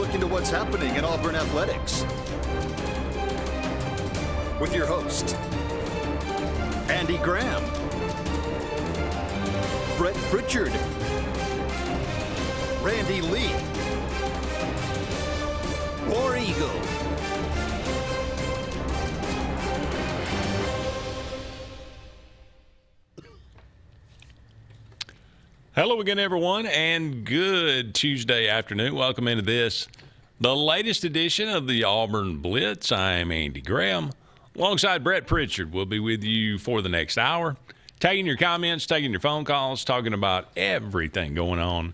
look into what's happening in Auburn athletics. With your host, Andy Graham, Brett Pritchard, Randy Lee, War Eagle. Hello again, everyone, and good Tuesday afternoon. Welcome into this, the latest edition of the Auburn Blitz. I'm Andy Graham, alongside Brett Pritchard. We'll be with you for the next hour, taking your comments, taking your phone calls, talking about everything going on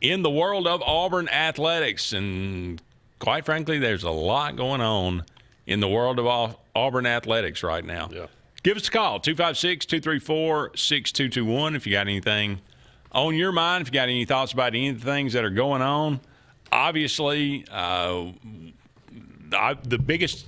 in the world of Auburn athletics. And quite frankly, there's a lot going on in the world of Auburn athletics right now. Yeah. Give us a call, 256-234-6221, if you got anything on your mind, if you got any thoughts about any of the things that are going on. Obviously, the biggest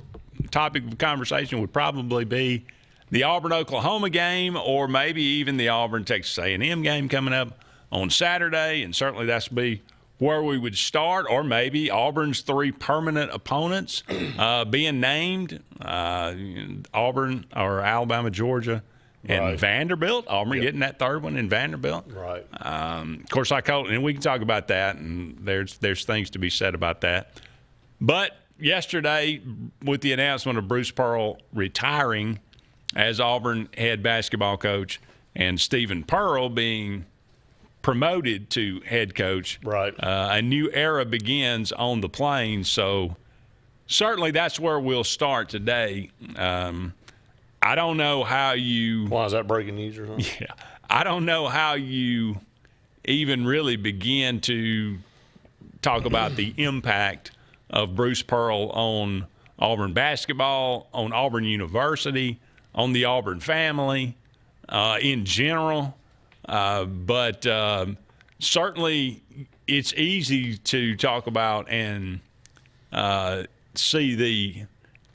topic of conversation would probably be the Auburn-Oklahoma game, or maybe even the Auburn-Texas A&M game coming up on Saturday, and certainly that's be where we would start, or maybe Auburn's three permanent opponents being named, Auburn or Alabama, Georgia, and right. Vanderbilt. Auburn getting that third one in Vanderbilt. Right. Of course, and we can talk about that, and there's things to be said about that. But yesterday, with the announcement of Bruce Pearl retiring as Auburn head basketball coach and Stephen Pearl being promoted to head coach, right, a new era begins on the Plains. So certainly that's where we'll start today. I don't know how you – why is that breaking news or something? Yeah. I don't know how you even really begin to talk about the impact of Bruce Pearl on Auburn basketball, on Auburn University, on the Auburn family in general. But certainly it's easy to talk about and see the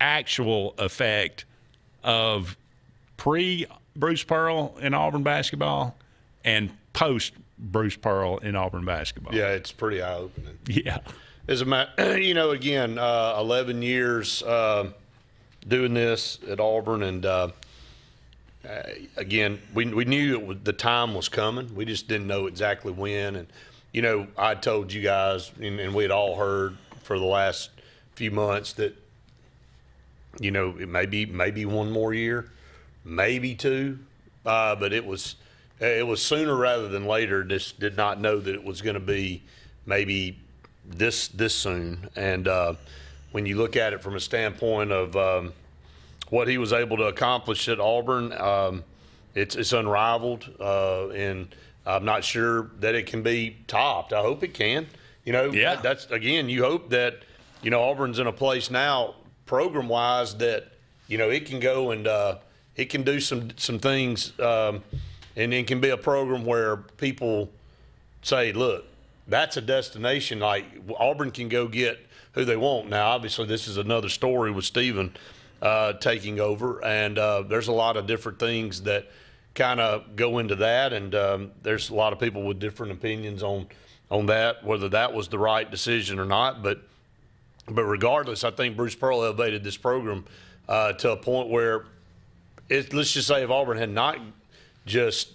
actual effect of pre-Bruce Pearl in Auburn basketball and post-Bruce Pearl in Auburn basketball. Yeah, it's pretty eye-opening. Yeah. As a matter, again, 11 years doing this at Auburn, and again, we knew the time was coming. We just didn't know exactly when. And I told you guys, and we had all heard for the last few months that it may be one more year, maybe two, but it was sooner rather than later. Just did not know that it was going to be maybe this soon. And when you look at it from a standpoint of what he was able to accomplish at Auburn, it's unrivaled, and I'm not sure that it can be topped. I hope it can. Yeah. That's again, you hope that Auburn's in a place now, program-wise, that it can go and it can do some things, and it can be a program where people say, look, that's a destination. Like Auburn can go get who they want. Now, obviously, this is another story with Stephen taking over, and there's a lot of different things that kind of go into that, and there's a lot of people with different opinions on that, whether that was the right decision or not. But regardless, I think Bruce Pearl elevated this program to a point where let's just say if Auburn had not just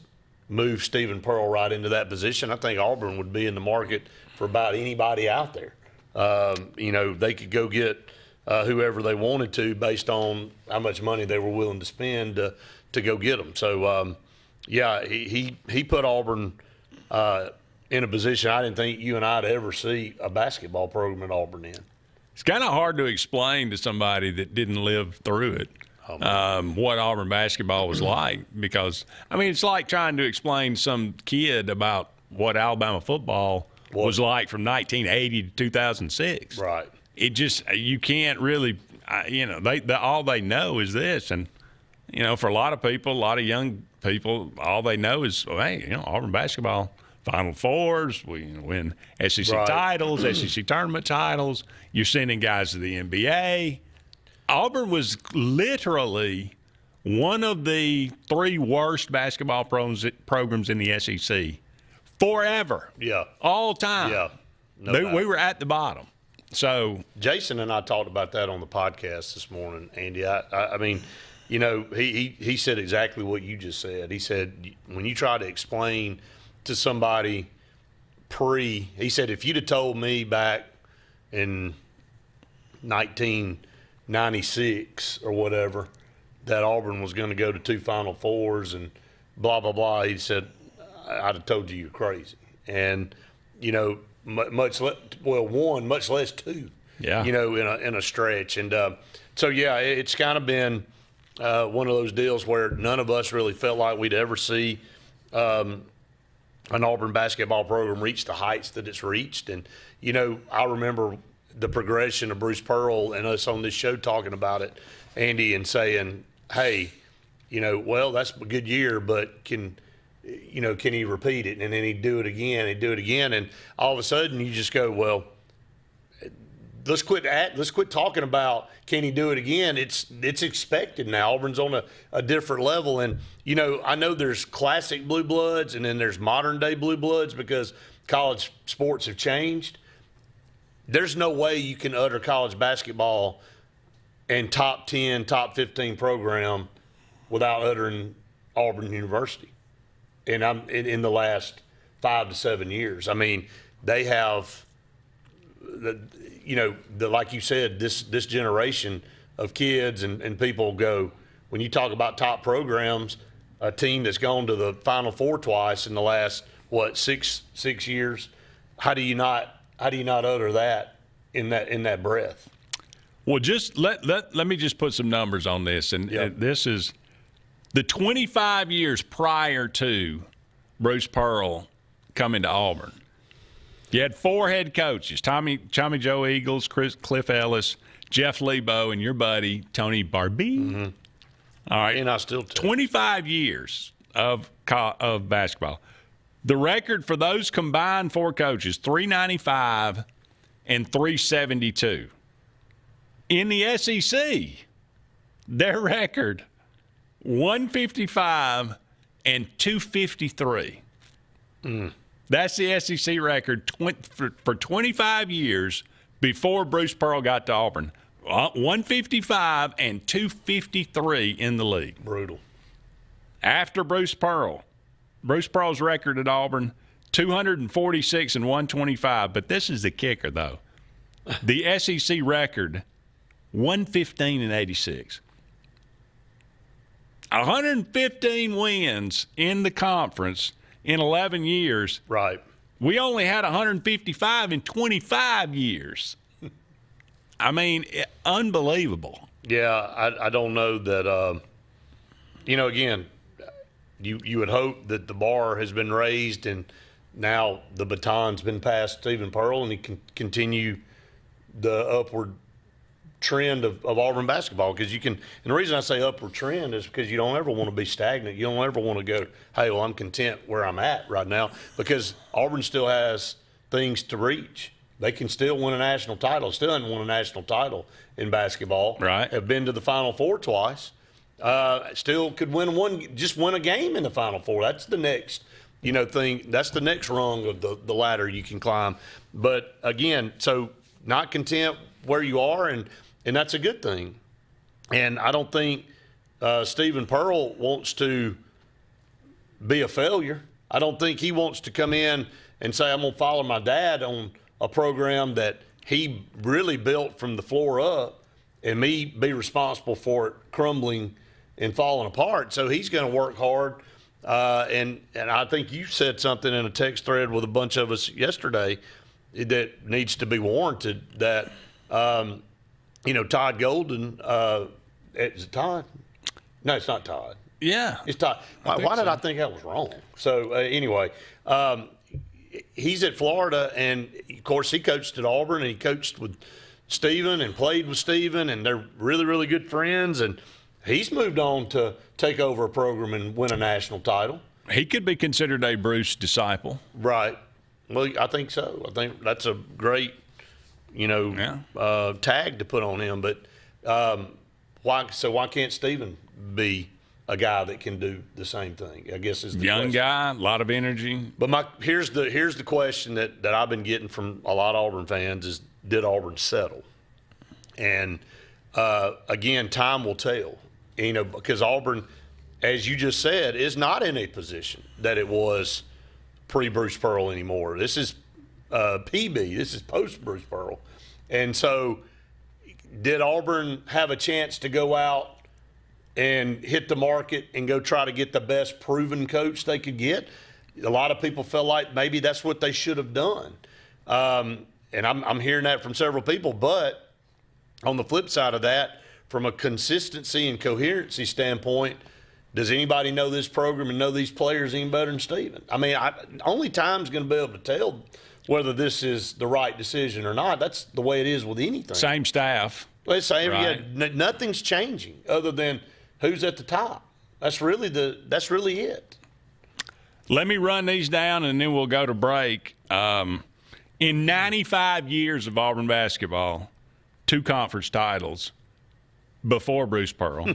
moved Stephen Pearl right into that position, I think Auburn would be in the market for about anybody out there. They could go get whoever they wanted to based on how much money they were willing to spend to go get them. So, he put Auburn in a position I didn't think you and I'd ever see a basketball program at Auburn in. It's kind of hard to explain to somebody that didn't live through it what Auburn basketball was like, because, it's like trying to explain some kid about what Alabama football was like from 1980 to 2006. Right. It just, you can't really, all they know is this. And, for a lot of people, a lot of young people, all they know is, Auburn basketball – Final Fours, we win SEC titles, SEC tournament titles. You're sending guys to the NBA. Auburn was literally one of the three worst basketball programs in the SEC forever. Yeah. All time. Yeah. No we were at the bottom. So Jason and I talked about that on the podcast this morning, Andy. I mean, you know, he said exactly what you just said. He said when you try to explain to somebody he said if you'd have told me back in 1996 or whatever that Auburn was going to go to 2 Final Fours and blah, blah, blah, he said, I'd have told you you're crazy. And, you know, much less 2, yeah, you know, in a stretch. And so, yeah, it's kind of been one of those deals where none of us really felt like we'd ever see an Auburn basketball program reach the heights that it's reached. And, you know, I remember the progression of Bruce Pearl and us on this show talking about it, Andy, and saying, hey, you know, well, that's a good year, but can he repeat it? And then he'd do it again, and all of a sudden you just go, well, let's quit talking about can he do it again. It's expected now. Auburn's on a different level, and you know, I know there's classic blue bloods and then there's modern day blue bloods because college sports have changed. There's no way you can utter college basketball and top 10, top 15 program without uttering Auburn University. And I'm in the last 5 to 7 years. I mean, they have, like you said, this generation of kids and people go, when you talk about top programs, a team that's gone to the Final Four twice in the last, six years, how do you not utter that in that breath? Well, just let me just put some numbers on this, and this is the 25 years prior to Bruce Pearl coming to Auburn. You had 4 head coaches: Tommy Joe Eagles, Cliff Ellis, Jeff Lebo, and your buddy Tony Barbee. Mm-hmm. All right, and I still 25 years of basketball. The record for those combined 4 coaches: 395 and 372. In the SEC, their record 155 and 253. That's the SEC record for 25 years before Bruce Pearl got to Auburn. 155 and 253 in the league. Brutal. After Bruce Pearl's record at Auburn, 246 and 125. But this is the kicker, though. The SEC record, 115 and 86. 115 wins in the conference in 11 years. Right. We only had 155 in 25 years. I mean, unbelievable. Yeah, I don't know that, again, you would hope that the bar has been raised and now the baton's been passed Stephen Pearl and he can continue the upward trend of Auburn basketball, because you can, and the reason I say upward trend is because you don't ever want to be stagnant. You don't ever want to go, hey, well, I'm content where I'm at right now, because Auburn still has things to reach. They can still win a national title. Still haven't won a national title in basketball. Right. Have been to the Final Four twice. Still could win a game in the Final Four. That's the next, thing. That's the next rung of the ladder you can climb. But again, so not content where you are, and that's a good thing. And I don't think Stephen Pearl wants to be a failure. I don't think he wants to come in and say, I'm going to follow my dad on a program that he really built from the floor up and me be responsible for it crumbling and falling apart. So he's going to work hard. And I think you said something in a text thread with a bunch of us yesterday that needs to be warranted, that Todd Golden, is it Todd? No, it's not Todd. Yeah. It's Todd. Why did I think that was wrong? So anyway, he's at Florida, and of course he coached at Auburn, and he coached with Stephen and played with Stephen, and they're really, really good friends. And he's moved on to take over a program and win a national title. He could be considered a Bruce disciple. Right. Well, I think so. I think that's a great, tag to put on him. But why can't Stephen be a guy that can do the same thing? I guess is the young question. guy, a lot of energy. But here's the question that I've been getting from a lot of Auburn fans is, did Auburn settle? And again, time will tell. Because Auburn, as you just said, is not in a position that it was pre-Bruce Pearl anymore. This is PB. This is post-Bruce Pearl. And so did Auburn have a chance to go out and hit the market and go try to get the best proven coach they could get? A lot of people felt like maybe that's what they should have done. And I'm hearing that from several people. But on the flip side of that, from a consistency and coherency standpoint, does anybody know this program and know these players any better than Steven? I mean, only time's going to be able to tell whether this is the right decision or not. That's the way it is with anything. Same staff. Well, same, right. Yeah, nothing's changing other than who's at the top. That's really it. Let me run these down, and then we'll go to break. In 95 years of Auburn basketball, 2 conference titles before Bruce Pearl.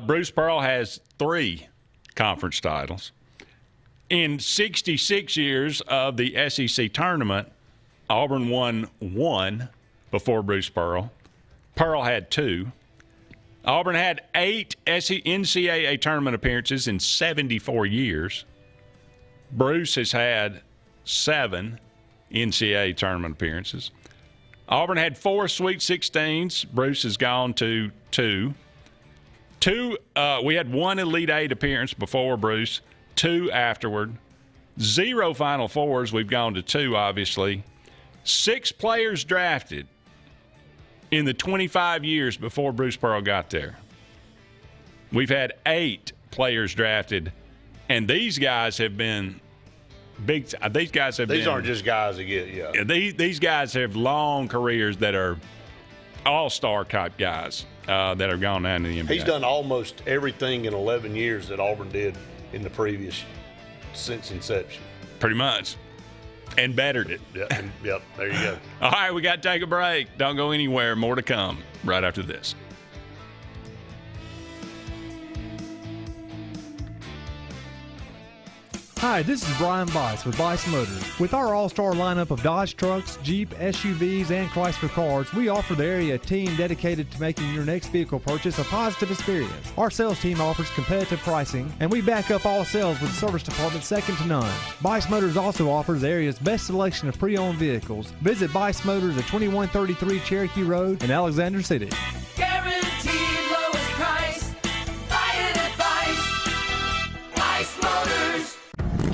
Bruce Pearl has 3 conference titles. In 66 years of the SEC tournament, Auburn won 1 before Bruce Pearl. Pearl had 2. Auburn had 8 NCAA tournament appearances in 74 years. Bruce has had 7 NCAA tournament appearances. Auburn had 4 Sweet 16s. Bruce has gone to 2. We had 1 Elite 8 appearance before Bruce, 2 afterward. 0 Final Fours. We've gone to 2, obviously. 6 players drafted in the 25 years before Bruce Pearl got there. We've had 8 players drafted, and these guys have been big. These aren't just guys that get, yeah. These guys have long careers that are all-star type guys that have gone down to the NBA. He's done almost everything in 11 years that Auburn did in the previous, since inception. Pretty much. And bettered it. Yep, there you go. All right, we got to take a break. Don't go anywhere. More to come right after this. Hi, this is Brian Bice with Bice Motors. With our all-star lineup of Dodge trucks, Jeep, SUVs, and Chrysler cars, we offer the area a team dedicated to making your next vehicle purchase a positive experience. Our sales team offers competitive pricing, and we back up all sales with a service department second to none. Bice Motors also offers the area's best selection of pre-owned vehicles. Visit Bice Motors at 2133 Cherokee Road in Alexander City. Guaranteed lowest price. Buy it at Bice Motors.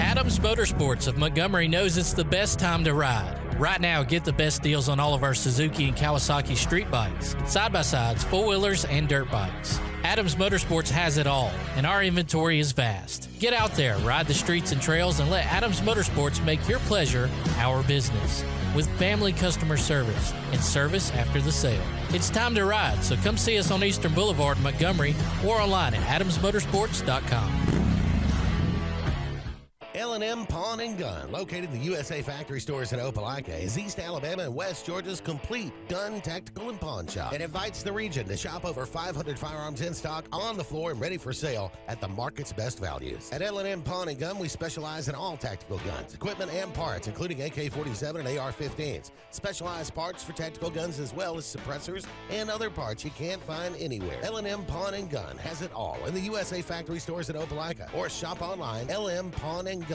Adams Motorsports of Montgomery knows it's the best time to ride. Right now, get the best deals on all of our Suzuki and Kawasaki street bikes, side-by-sides, four-wheelers, and dirt bikes. Adams Motorsports has it all, and our inventory is vast. Get out there, ride the streets and trails, and let Adams Motorsports make your pleasure our business. With family customer service and service after the sale. It's time to ride, so come see us on Eastern Boulevard in Montgomery or online at adamsmotorsports.com. L&M Pawn and Gun, located in the USA Factory Stores in Opelika, is East Alabama and West Georgia's complete gun, tactical, and pawn shop. It invites the region to shop over 500 firearms in stock, on the floor, and ready for sale at the market's best values. At L&M Pawn and Gun, we specialize in all tactical guns, equipment, and parts, including AK-47 and AR-15s. Specialized parts for tactical guns as well as suppressors and other parts you can't find anywhere. L&M Pawn and Gun has it all in the USA Factory Stores in Opelika, or shop online, lmpawnandgun.com.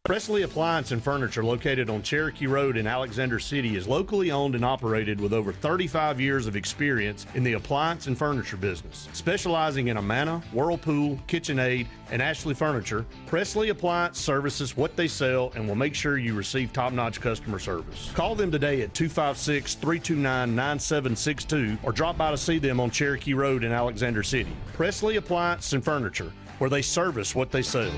Presley Appliance and Furniture, located on Cherokee Road in Alexander City, is locally owned and operated with over 35 years of experience in the appliance and furniture business. Specializing in Amana, Whirlpool, KitchenAid, and Ashley Furniture, Presley Appliance services what they sell and will make sure you receive top-notch customer service. Call them today at 256-329-9762 or drop by to see them on Cherokee Road in Alexander City. Presley Appliance and Furniture, where they service what they sell.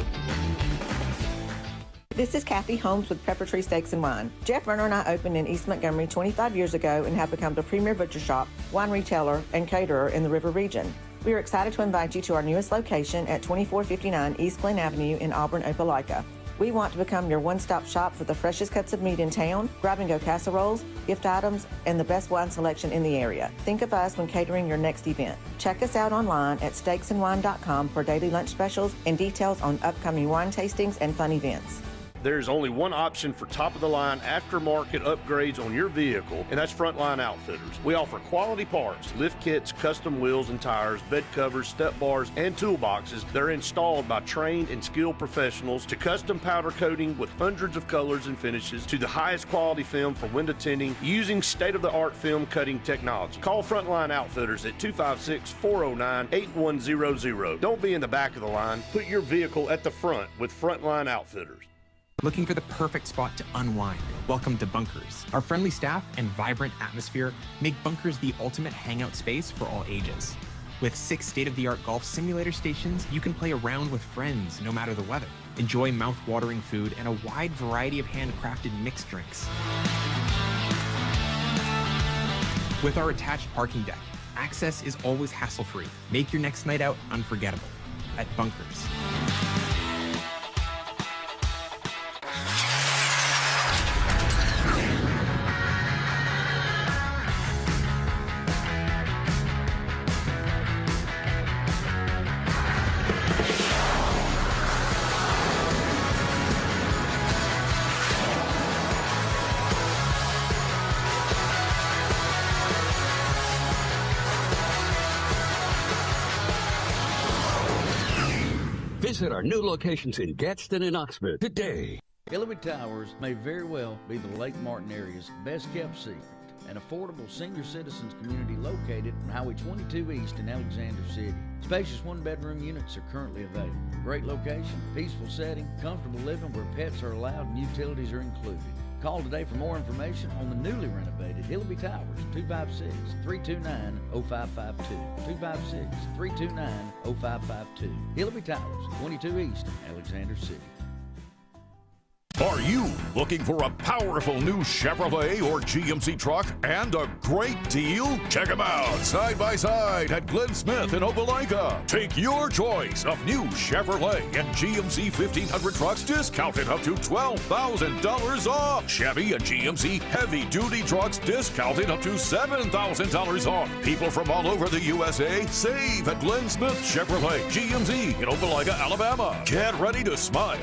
This is Kathy Holmes with Pepper Tree Steaks and Wine. Jeff Verner and I opened in East Montgomery 25 years ago and have become the premier butcher shop, wine retailer, and caterer in the River region. We are excited to invite you to our newest location at 2459 East Glen Avenue in Auburn, Opelika. We want to become your one-stop shop for the freshest cuts of meat in town, grab-and-go casseroles, gift items, and the best wine selection in the area. Think of us when catering your next event. Check us out online at steaksandwine.com for daily lunch specials and details on upcoming wine tastings and fun events. there's only one option for top-of-the-line aftermarket upgrades on your vehicle, and that's Frontline Outfitters. We offer quality parts, lift kits, custom wheels and tires, bed covers, step bars, and toolboxes that are installed by trained and skilled professionals, to custom powder coating with hundreds of colors and finishes, to the highest quality film for window tinting using state-of-the-art film cutting technology. Call Frontline Outfitters at 256-409-8100. Don't be in the back of the line. Put your vehicle at the front with Frontline Outfitters. Looking for the perfect spot to unwind? Welcome to Bunkers. Our friendly staff and vibrant atmosphere make Bunkers the ultimate hangout space for all ages. With 6 state-of-the-art golf simulator stations, you can play around with friends no matter the weather. Enjoy mouth-watering food and a wide variety of handcrafted mixed drinks. With our attached parking deck, access is always hassle-free. Make your next night out unforgettable at Bunkers. Visit our new locations in Gadsden and Oxford today. Hillary Towers may very well be the Lake Martin area's best kept secret. An affordable senior citizens community located on Highway 22 East in Alexander City. Spacious one-bedroom units are currently available. Great location, peaceful setting, comfortable living where pets are allowed and utilities are included. Call today for more information on the newly renovated Hillary Towers, 256-329-0552. 256-329-0552. Hillary Towers, 22 East, Alexander City. Are you looking for a powerful new Chevrolet or GMC truck and a great deal? Check them out side by side at Glenn Smith in Opelika. Take your choice of new Chevrolet and GMC 1500 trucks discounted up to $12,000 off. Chevy and GMC heavy-duty trucks discounted up to $7,000 off. People from all over the USA save at Glenn Smith Chevrolet GMC in Opelika, Alabama. Get ready to smile.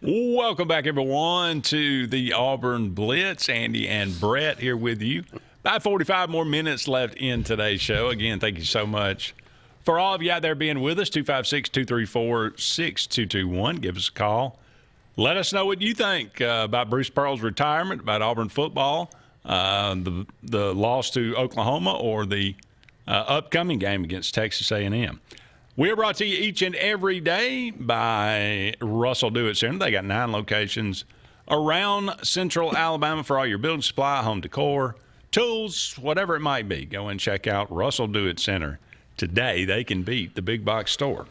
Welcome back, everyone, to the Auburn Blitz. Andy and Brett here with you. About 45 more minutes left in today's show. Again, thank you so much for all of you out there being with us. 256-234-6221. Give us a call. Let us know what you think about Bruce Pearl's retirement, about Auburn football, the loss to Oklahoma, or the upcoming game against Texas A&M. We're brought to you each and every day by Russell Do-It Center. They got 9 locations around Central Alabama for all your building supply, home decor, tools, whatever it might be. Go and check out Russell Do-It Center today. They can beat the big box store.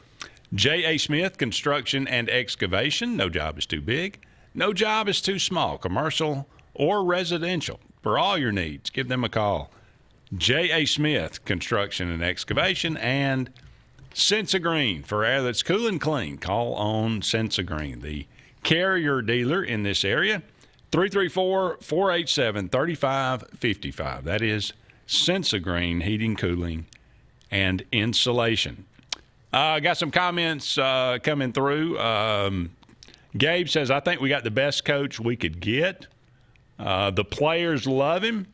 J.A. Smith Construction and Excavation. No job is too big. No job is too small, commercial or residential. For all your needs, give them a call. J.A. Smith Construction and Excavation, and Sense of Green, for air that's cool and clean. Call on Sense of Green, the carrier dealer in this area. 334-487-3555. That is Sense of Green Heating, Cooling, and Insulation. Got some comments coming through. Gabe says, I think we got the best coach we could get. The players love him.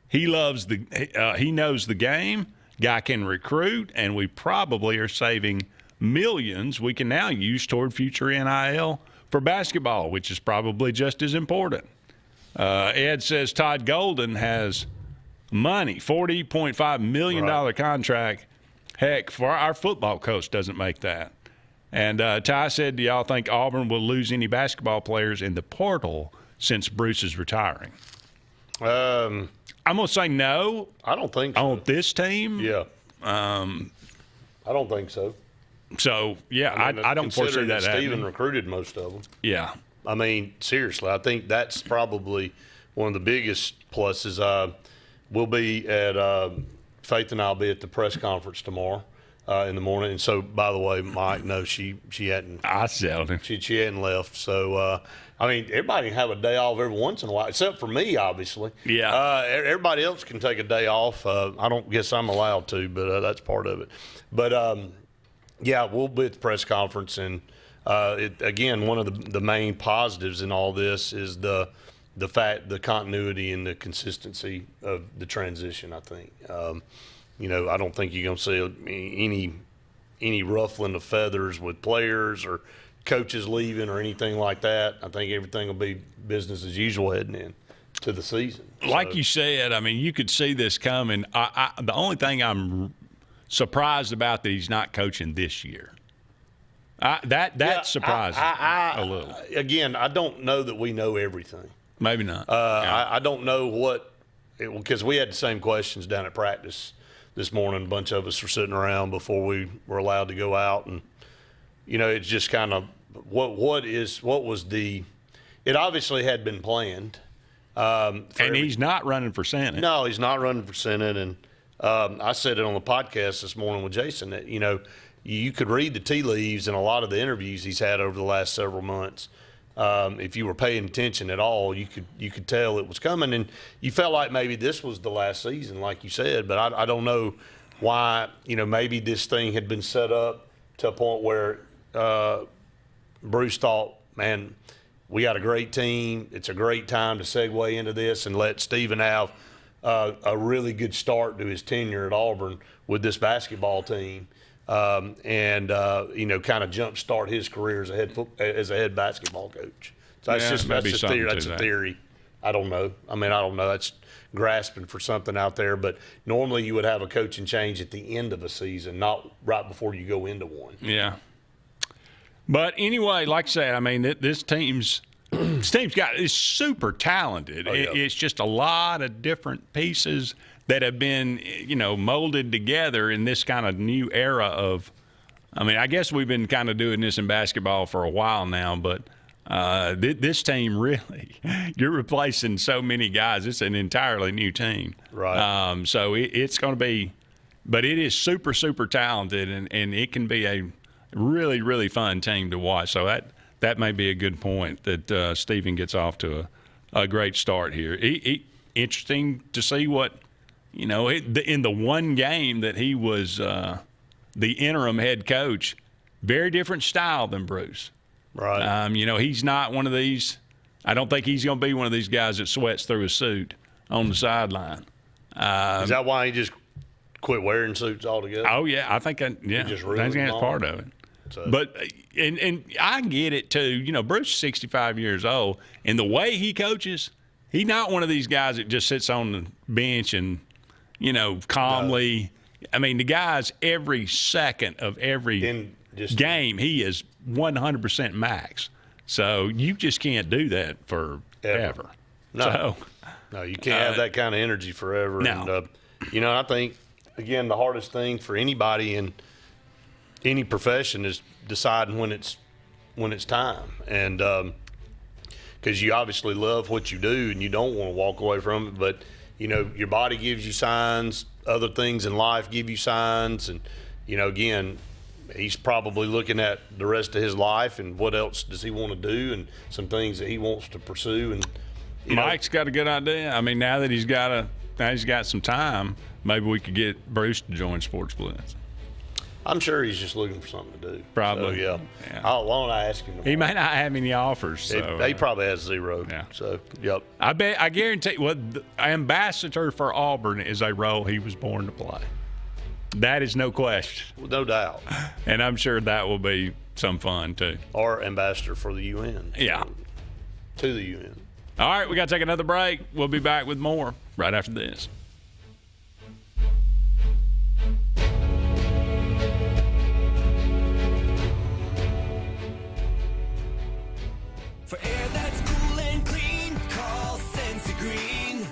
He knows the game. Guy can recruit, and we probably are saving millions we can now use toward future NIL for basketball, which is probably just as important. Ed says Todd Golden has money, $40.5 million contract. Heck, for our football coach doesn't make that. And Ty said, do y'all think Auburn will lose any basketball players in the portal since Bruce is retiring? I'm going to say no. I don't think so. On this team? Yeah. I don't think so. So, yeah, I don't foresee considering that Steven happening. recruited most of them. Yeah. I mean, seriously, I think that's probably one of the biggest pluses. We'll be at Faith and I'll be at the press conference tomorrow in the morning. And so, by the way, Mike, no, she hadn't. I settled him. She hadn't left. So, I mean, everybody can have a day off every once in a while, except for me, obviously. Yeah. Everybody else can take a day off. I don't guess I'm allowed to, but that's part of it. But, yeah, we'll be at the press conference. And, again, one of the main positives in all this is the continuity and the consistency of the transition, I think. I don't think you're going to see any ruffling of feathers with players or coaches leaving or anything like that. I think everything will be business as usual heading in to the season. Like you said, I mean, you could see this coming. The only thing I'm surprised about that he's not coaching this year. That surprised a little. Again, I don't know that we know everything. Maybe not. I don't know because we had the same questions down at practice this morning. A bunch of us were sitting around before we were allowed to go out, and it's just kind of it obviously had been planned. And he's not running for Senate. No, he's not running for Senate. And I said it on the podcast this morning with Jason that, you could read the tea leaves in a lot of the interviews he's had over the last several months. If you were paying attention at all, you could tell it was coming. And you felt like maybe this was the last season, like you said. But I don't know why, maybe this thing had been set up to a point where Bruce thought, man, we got a great team. It's a great time to segue into this and let Steven have a really good start to his tenure at Auburn with this basketball team, and kind of jumpstart his career as a head basketball coach. So that's a theory. That's a theory. I don't know. That's grasping for something out there. But normally you would have a coaching change at the end of a season, not right before you go into one. Yeah. But anyway, like I said, I mean, this team's is super talented. Oh, yeah. It's just a lot of different pieces that have been, molded together in this kind of new era of. I mean, I guess we've been kind of doing this in basketball for a while now, but this team really, you're replacing so many guys. It's an entirely new team. Right. So it's going to be, but it is super, super talented, and it can be a really, really fun team to watch. So that may be a good point that Steven gets off to a great start here. Interesting to see what, in the one game that he was the interim head coach, very different style than Bruce. Right. He's not one of these. I don't think he's going to be one of these guys that sweats through a suit on the sideline. Is that why he just quit wearing suits altogether? Oh yeah, I think that's part of it. So. But and I get it too. Bruce is 65 years old, and the way he coaches, he's not one of these guys that just sits on the bench and calmly. No. I mean, the guy's every second of every game, he is 100% max. So you just can't do that forever. No, you can't have that kind of energy forever. No. And I think again the hardest thing for anybody in any profession is deciding when it's time, and because you obviously love what you do and you don't want to walk away from it, but your body gives you signs, other things in life give you signs, and again, he's probably looking at the rest of his life and what else does he want to do and some things that he wants to pursue. And Mike's got a good idea. I mean, now that he's got some time, maybe we could get Bruce to join Sports Blitz. I'm sure he's just looking for something to do. Probably. So, yeah. Why don't I ask him tomorrow? He may not have any offers. So, he probably has zero. Yeah. So, yep. I guarantee the ambassador for Auburn is a role he was born to play. That is no question. Well, no doubt. And I'm sure that will be some fun, too. Or ambassador for the UN. Yeah. To the UN. All right, we got to take another break. We'll be back with more right after this. For air that's cool and clean, call Sensi Green.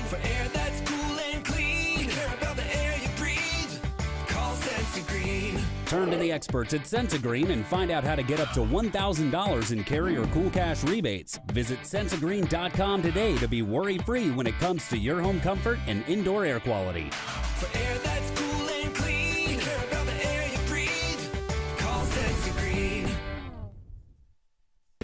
For air that's cool and clean, care about the air you breathe, call Sensi Green. Turn to the experts at Sensagreen and find out how to get up to $1,000 in carry or cool cash rebates. Visit Sensagreen.com today to be worry-free when it comes to your home comfort and indoor air quality. For air that's cool and clean, care about the air you breathe. Call Sensagreen.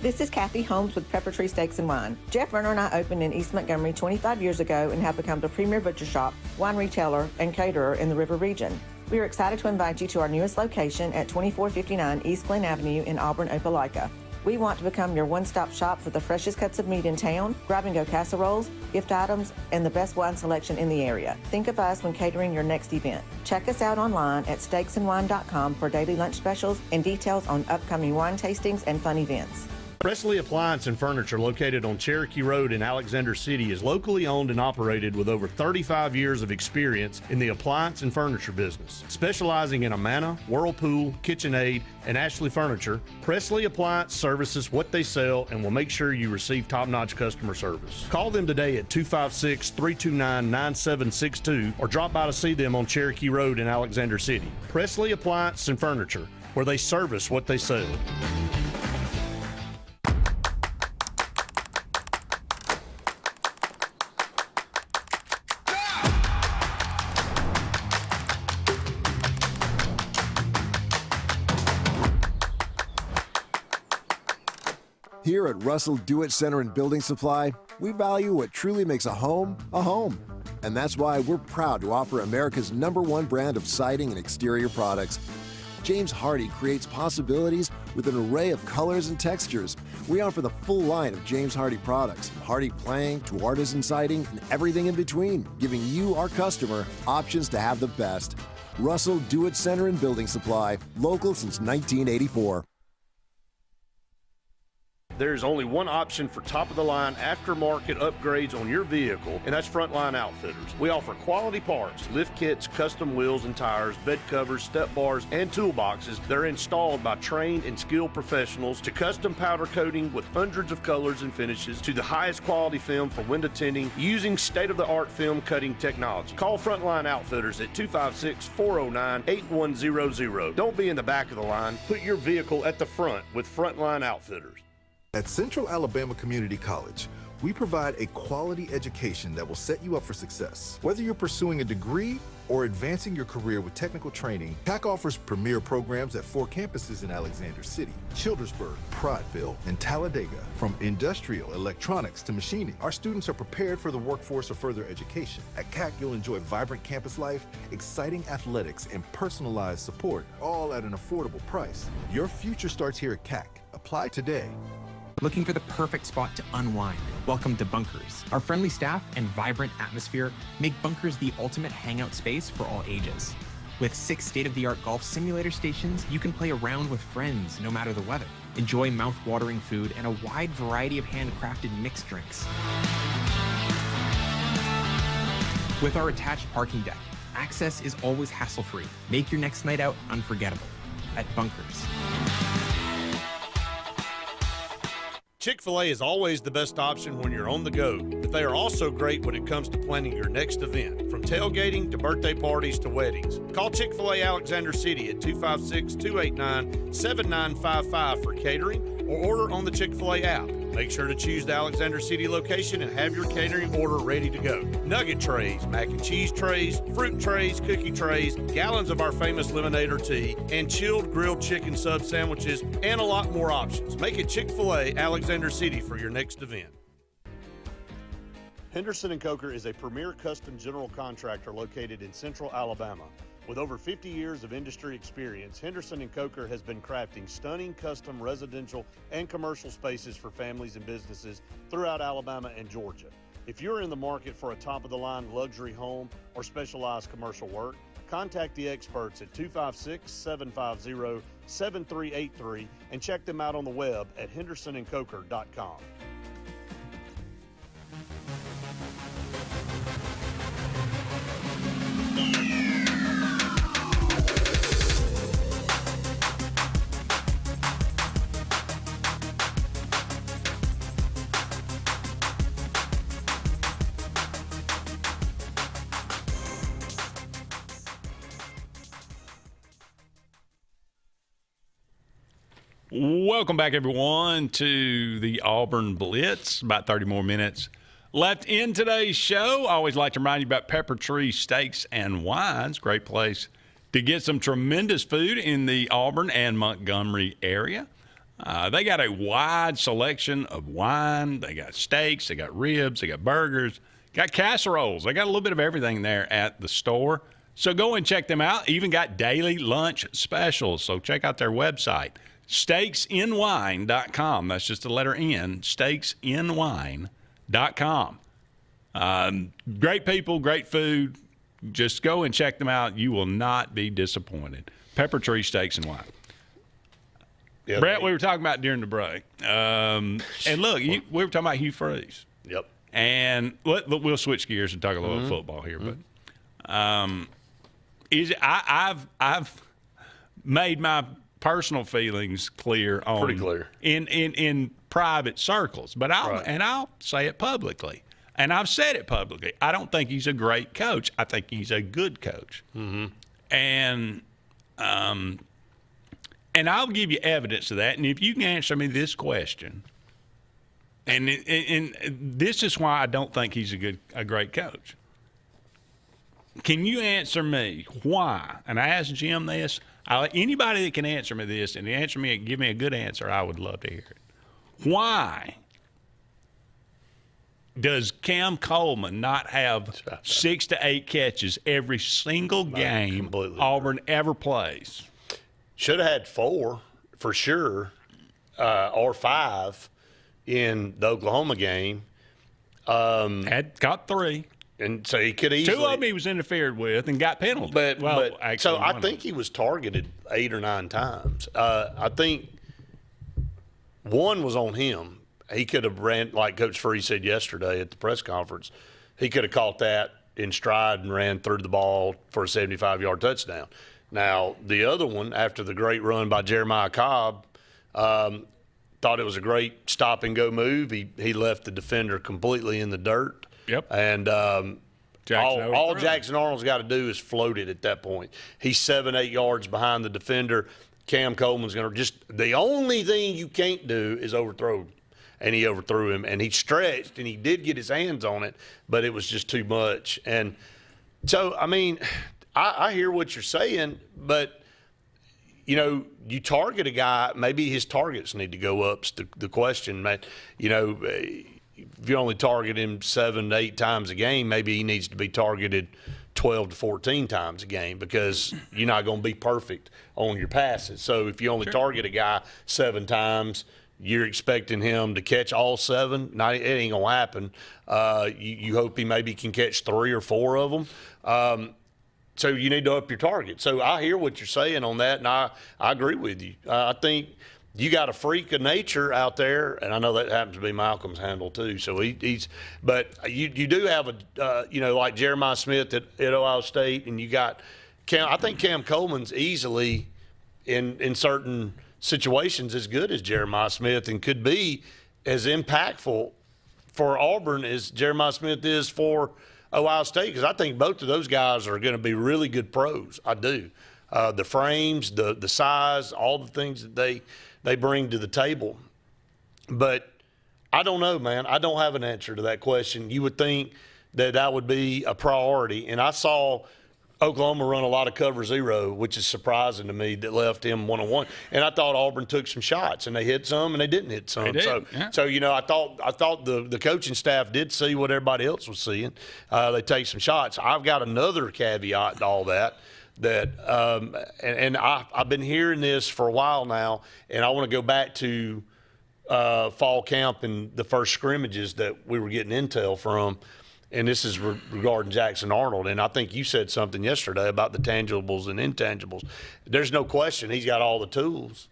This is Kathy Holmes with Pepper Tree Steaks and Wine. Jeff Verner and I opened in East Montgomery 25 years ago and have become the premier butcher shop, wine retailer, and caterer in the River region. We are excited to invite you to our newest location at 2459 East Glen Avenue in Auburn, Opelika. We want to become your one-stop shop for the freshest cuts of meat in town, grab-and-go casseroles, gift items, and the best wine selection in the area. Think of us when catering your next event. Check us out online at steaksandwine.com for daily lunch specials and details on upcoming wine tastings and fun events. Presley Appliance and Furniture, located on Cherokee Road in Alexander City, is locally owned and operated with over 35 years of experience in the appliance and furniture business. Specializing in Amana, Whirlpool, KitchenAid, and Ashley Furniture, Presley Appliance services what they sell and will make sure you receive top-notch customer service. Call them today at 256-329-9762 or drop by to see them on Cherokee Road in Alexander City. Presley Appliance and Furniture, where they service what they sell. Here at Russell Do-It Center and Building Supply, we value what truly makes a home a home. And that's why we're proud to offer America's #1 brand of siding and exterior products. James Hardie creates possibilities with an array of colors and textures. We offer the full line of James Hardie products, from Hardie plank to artisan siding and everything in between, giving you, our customer, options to have the best. Russell Do-It Center and Building Supply, local since 1984. There's only one option for top-of-the-line aftermarket upgrades on your vehicle, and that's Frontline Outfitters. We offer quality parts, lift kits, custom wheels and tires, bed covers, step bars, and toolboxes that are installed by trained and skilled professionals, to custom powder coating with hundreds of colors and finishes, to the highest quality film for window tinting using state-of-the-art film cutting technology. Call Frontline Outfitters at 256-409-8100. Don't be in the back of the line. Put your vehicle at the front with Frontline Outfitters. At Central Alabama Community College, we provide a quality education that will set you up for success. Whether you're pursuing a degree or advancing your career with technical training, CAC offers premier programs at 4 campuses in Alexander City, Childersburg, Prattville, and Talladega. From industrial, electronics to machining, our students are prepared for the workforce or further education. At CAC, you'll enjoy vibrant campus life, exciting athletics, and personalized support, all at an affordable price. Your future starts here at CAC. Apply today. Looking for the perfect spot to unwind? Welcome to Bunkers. Our friendly staff and vibrant atmosphere make Bunkers the ultimate hangout space for all ages. With 6 state-of-the-art golf simulator stations, you can play around with friends no matter the weather. Enjoy mouth-watering food and a wide variety of handcrafted mixed drinks. With our attached parking deck, access is always hassle-free. Make your next night out unforgettable at Bunkers. Chick-fil-A is always the best option when you're on the go, but they are also great when it comes to planning your next event, from tailgating to birthday parties to weddings. Call Chick-fil-A Alexander City at 256-289-7955 for catering, or order on the Chick-fil-A app. Make sure to choose the Alexander City location and have your catering order ready to go. Nugget trays, mac and cheese trays, fruit trays, cookie trays, gallons of our famous lemonade or tea, and chilled grilled chicken sub sandwiches, and a lot more options. Make it Chick-fil-A Alexander City for your next event. Henderson & Coker is a premier custom general contractor located in Central Alabama. With over 50 years of industry experience, Henderson & Coker has been crafting stunning custom residential and commercial spaces for families and businesses throughout Alabama and Georgia. If you're in the market for a top-of-the-line luxury home or specialized commercial work, contact the experts at 256-750-7383 and check them out on the web at hendersonandcoker.com. Welcome back, everyone, to the Auburn Blitz. About 30 more minutes left in today's show. I always like to remind you about Pepper Tree Steaks and Wines. Great place to get some tremendous food in the Auburn and Montgomery area. They got a wide selection of wine. They got steaks. They got ribs. They got burgers. Got casseroles. They got a little bit of everything there at the store. So go and check them out. Even got daily lunch specials. So check out their website. SteaksInWine.com. That's just the letter N. SteaksInWine.com. Great people, great food. Just go and check them out. You will not be disappointed. Pepper Tree Steaks and Wine. Yeah, Brett, we were talking about during the break. And look, we were talking about Hugh Freeze. Yep. And we'll switch gears and talk a little football here. But I've made my personal feelings clear on pretty clear in private circles, but I'll say it publicly, and I've said it publicly. I don't think he's a great coach. I think he's a good coach, and I'll give you evidence of that. And if you can answer me this question, and this is why I don't think he's a great coach. Can you answer me why? And I asked Jim this. Anybody that can answer me this and answer me and give me a good answer, I would love to hear it. Why does Cam Coleman not have 6 to 8 catches every single game Auburn ever plays? Should have had 4 for sure, or 5 in the Oklahoma game. Got 3. And so he could easily. 2 of them he was interfered with and got penalties. So I think he was targeted 8 or 9 times. I think 1 was on him. He could have ran, like Coach Freeze said yesterday at the press conference, he could have caught that in stride and ran through the ball for a 75-yard touchdown. Now, the other one, after the great run by Jeremiah Cobb, thought it was a great stop-and-go move. He left the defender completely in the dirt. Yep. And all Jackson Arnold's got to do is float it at that point. He's 7-8 yards behind the defender. Cam Coleman's going to just – the only thing you can't do is overthrow him. And he overthrew him. And he stretched, and he did get his hands on it, but it was just too much. And so, I mean, I hear what you're saying, but, you know, you target a guy, maybe his targets need to go up. The question, you know, if you only target him 7 to 8 times a game, maybe he needs to be targeted 12 to 14 times a game because you're not going to be perfect on your passes. So if you only target a guy 7 times, you're expecting him to catch all 7. It ain't going to happen. You hope he maybe can catch 3 or 4 of them. So you need to up your target. So I hear what you're saying on that, and I agree with you. I think you got a freak of nature out there, and I know that happens to be Malcolm's handle too. So he's, but you do have a, you know, like Jeremiah Smith at Ohio State, and you got Cam. I think Cam Coleman's easily in certain situations as good as Jeremiah Smith, and could be as impactful for Auburn as Jeremiah Smith is for Ohio State, because I think both of those guys are going to be really good pros. I do. The frames, the size, all the things that they bring to the table. But I don't know, man. I don't have an answer to that question. You would think that would be a priority. And I saw Oklahoma run a lot of cover 0, which is surprising to me, that left him 1-on-1. And I thought Auburn took some shots, and they hit some, and they didn't hit some. So you know, I thought the coaching staff did see what everybody else was seeing. They take some shots. I've got another caveat to all that. I've been hearing this for a while now, and I want to go back to fall camp and the first scrimmages that we were getting intel from, and this is regarding Jackson Arnold. And I think you said something yesterday about the tangibles and intangibles. There's no question he's got all the tools,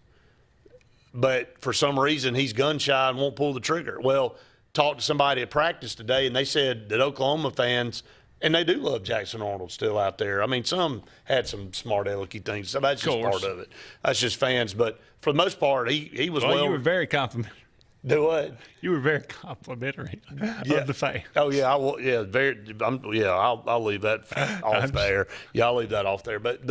but for some reason he's gun shy and won't pull the trigger. Well, talked to somebody at practice today, and they said that Oklahoma fans – and they do love Jackson Arnold still out there. I mean, some had some smart alecky things. So that's just part of it. That's just fans. But for the most part, he was well. You were very complimentary. Do what? You were very complimentary of the fans. Oh yeah, I will. Yeah, I'll leave that off there. Yeah, I'll leave that off there. But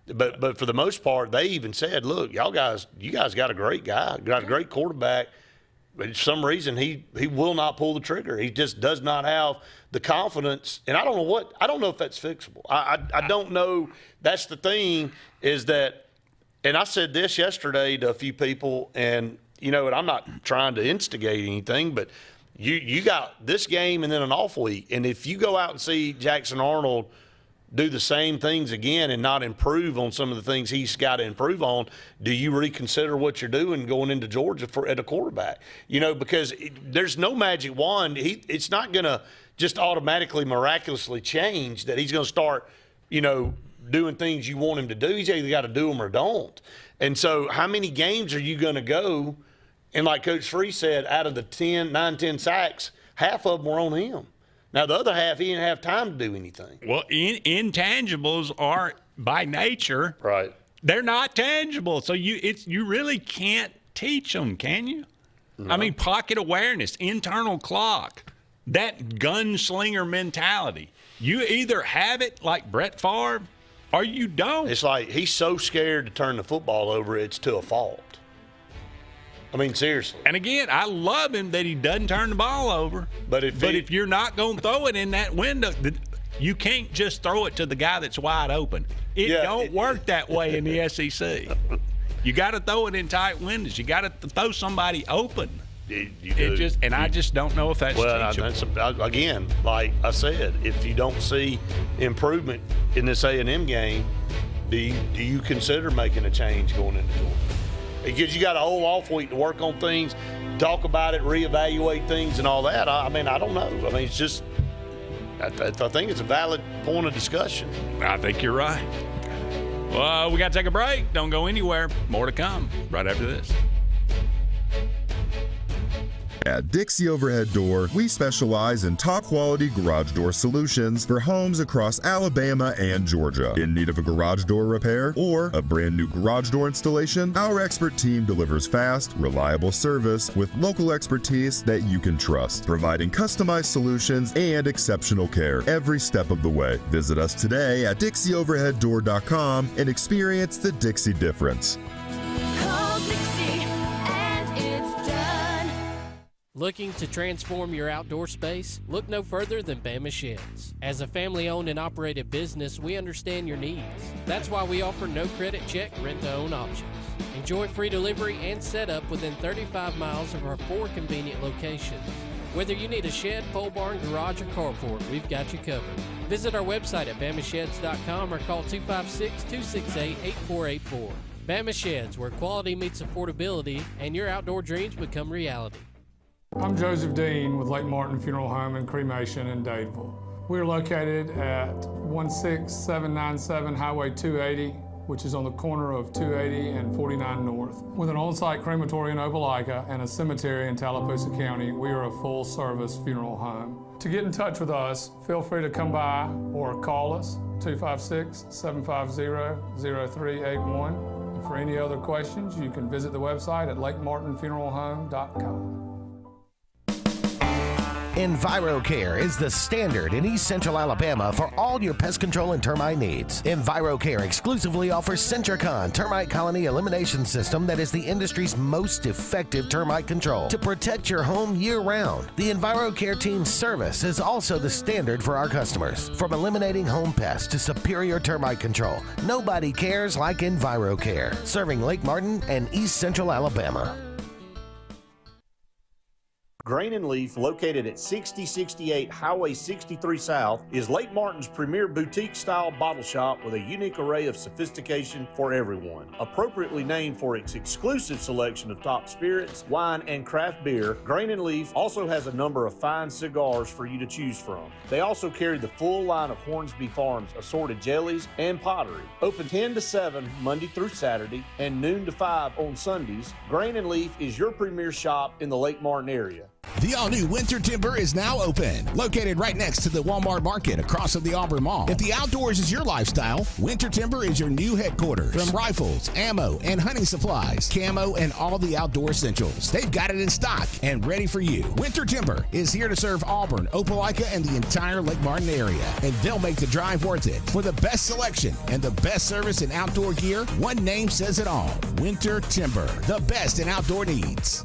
But for the most part, they even said, look, you guys got a great guy, got a great quarterback. But for some reason, he will not pull the trigger. He just does not have the confidence. And I don't know if that's fixable. I don't know. That's the thing is that, and I said this yesterday to a few people, and, and I'm not trying to instigate anything, but you got this game and then an off week. And if you go out and see Jackson Arnold do the same things again and not improve on some of the things he's got to improve on, do you reconsider what you're doing going into Georgia at a quarterback? Because there's no magic wand. It's not going to just automatically, miraculously change that he's going to start, doing things you want him to do. He's either got to do them or don't. And so how many games are you going to go? And like Coach Free said, out of the 10 sacks, half of them were on him. Now, the other half, he didn't have time to do anything. Well, intangibles are, by nature, right? They're not tangible. So you really can't teach them, can you? No. I mean, pocket awareness, internal clock, that gunslinger mentality. You either have it like Brett Favre or you don't. It's like he's so scared to turn the football over, it's to a fault. I mean, seriously. And again, I love him that he doesn't turn the ball over. But if you're not going to throw it in that window, you can't just throw it to the guy that's wide open. It don't work that way in the SEC. You got to throw it in tight windows. You got to throw somebody open. I just don't know if that's teachable. Again, like I said, if you don't see improvement in this A&M game, do you consider making a change going into Georgia? Because you got a whole off week to work on things, talk about it, reevaluate things and all that. I mean, I don't know. I mean, it's just I think it's a valid point of discussion. I think you're right. Well, we got to take a break. Don't go anywhere. More to come right after this. At Dixie Overhead Door, we specialize in top-quality garage door solutions for homes across Alabama and Georgia. In need of a garage door repair or a brand new garage door installation, our expert team delivers fast, reliable service with local expertise that you can trust, providing customized solutions and exceptional care every step of the way. Visit us today at DixieOverheadDoor.com and experience the Dixie difference. Looking to transform your outdoor space? Look no further than Bama Sheds. As a family-owned and operated business, we understand your needs. That's why we offer no credit check, rent-to-own options. Enjoy free delivery and setup within 35 miles of our 4 convenient locations. Whether you need a shed, pole barn, garage, or carport, we've got you covered. Visit our website at BamaSheds.com or call 256-268-8484. Bama Sheds, where quality meets affordability and your outdoor dreams become reality. I'm Joseph Dean with Lake Martin Funeral Home and Cremation in Dadeville. We're located at 16797 Highway 280, which is on the corner of 280 and 49 North. With an on-site crematory in Opelika and a cemetery in Tallapoosa County, we are a full-service funeral home. To get in touch with us, feel free to come by or call us, 256-750-0381. And for any other questions, you can visit the website at lakemartinfuneralhome.com. EnviroCare is the standard in East Central Alabama for all your pest control and termite needs. EnviroCare exclusively offers Centricon termite colony elimination system that is the industry's most effective termite control to protect your home year-round. The EnviroCare team's service is also the standard for our customers. From eliminating home pests to superior termite control, nobody cares like EnviroCare, serving Lake Martin and East Central Alabama. Grain and Leaf, located at 6068 Highway 63 South, is Lake Martin's premier boutique-style bottle shop with a unique array of sophistication for everyone. Appropriately named for its exclusive selection of top spirits, wine, and craft beer, Grain and Leaf also has a number of fine cigars for you to choose from. They also carry the full line of Hornsby Farms assorted jellies and pottery. Open 10 to 7 Monday through Saturday and noon to 5 on Sundays, Grain and Leaf is your premier shop in the Lake Martin area. The all-new Winter Timber is now open, located right next to the Walmart Market across from the Auburn Mall. If the outdoors is your lifestyle, Winter Timber is your new headquarters. From rifles, ammo, and hunting supplies, camo, and all the outdoor essentials, they've got it in stock and ready for you. Winter Timber is here to serve Auburn, Opelika, and the entire Lake Martin area, and they'll make the drive worth it. For the best selection and the best service in outdoor gear, one name says it all: Winter Timber, the best in outdoor needs.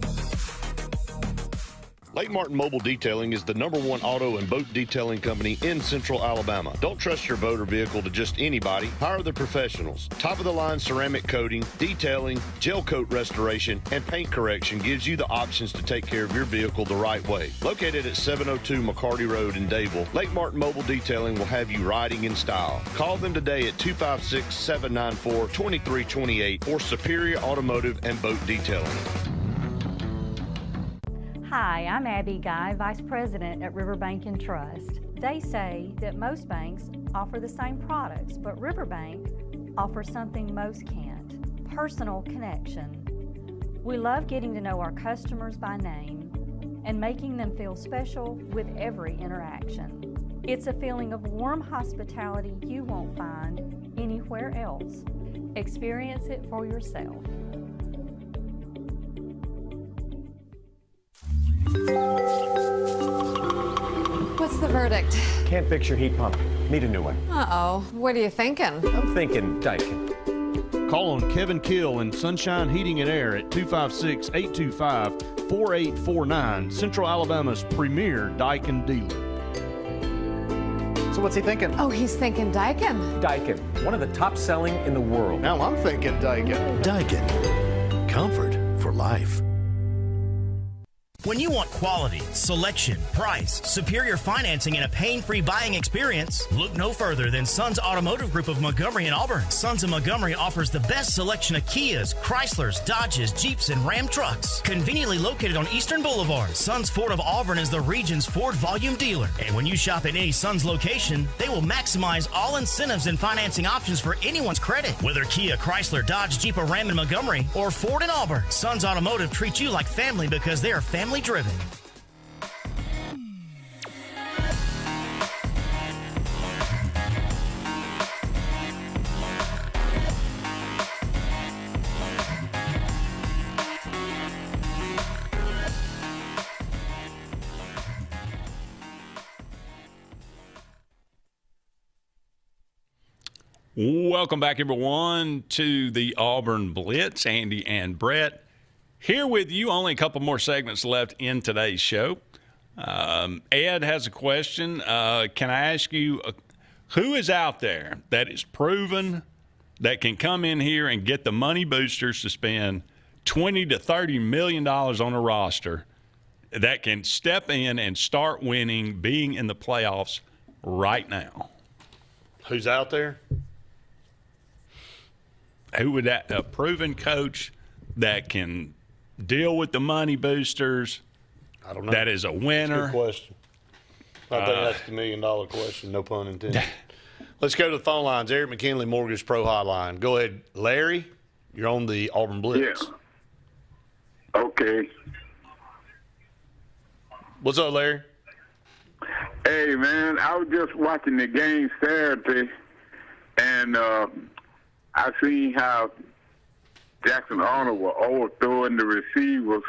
Lake Martin Mobile Detailing is the #1 auto and boat detailing company in Central Alabama. Don't trust your boat or vehicle to just anybody. Hire the professionals. Top-of-the-line ceramic coating, detailing, gel coat restoration, and paint correction gives you the options to take care of your vehicle the right way. Located at 702 McCarty Road in Dadeville, Lake Martin Mobile Detailing will have you riding in style. Call them today at 256-794-2328 or Superior Automotive and Boat Detailing. Hi, I'm Abby Guy, Vice President at Riverbank and Trust. They say that most banks offer the same products, but Riverbank offers something most can't: personal connection. We love getting to know our customers by name and making them feel special with every interaction. It's a feeling of warm hospitality you won't find anywhere else. Experience it for yourself. What's the verdict? Can't fix your heat pump. Need a new one. Uh-oh. What are you thinking? I'm thinking Daikin. Call on Kevin Kill and Sunshine Heating and Air at 256-825-4849, Central Alabama's premier Daikin dealer. So what's he thinking? Oh, he's thinking Daikin. Daikin, one of the top selling in the world. Now I'm thinking Daikin. Daikin. Comfort for life. When you want quality, selection, price, superior financing, and a pain-free buying experience, look no further than Sons Automotive Group of Montgomery and Auburn. Sons of Montgomery offers the best selection of Kias, Chryslers, Dodges, Jeeps, and Ram trucks. Conveniently located on Eastern Boulevard, Sons Ford of Auburn is the region's Ford volume dealer. And when you shop at any Sons location, they will maximize all incentives and financing options for anyone's credit. Whether Kia, Chrysler, Dodge, Jeep, or Ram in Montgomery, or Ford in Auburn, Sons Automotive treats you like family because they are family driven. Welcome back, everyone, to the Auburn Blitz. Andy and Brett here with you. Only a couple more segments left in today's show. Ed has a question. Can I ask you, who is out there that is proven that can come in here and get the money boosters to spend $20 to $30 million on a roster that can step in and start winning, being in the playoffs right now? Who's out there? Who would that? A proven coach that can deal with the money boosters? I don't know. That is a winner. That's a good question. I think that's the $1 million question, no pun intended. Let's go to the phone lines. Eric McKinley, Mortgage Pro Hotline. Go ahead, Larry. You're on the Auburn Blitz. Yeah. Okay. What's up, Larry? Hey, man, I was just watching the game Saturday, and I seen how Jackson Arnold was overthrowing the receivers.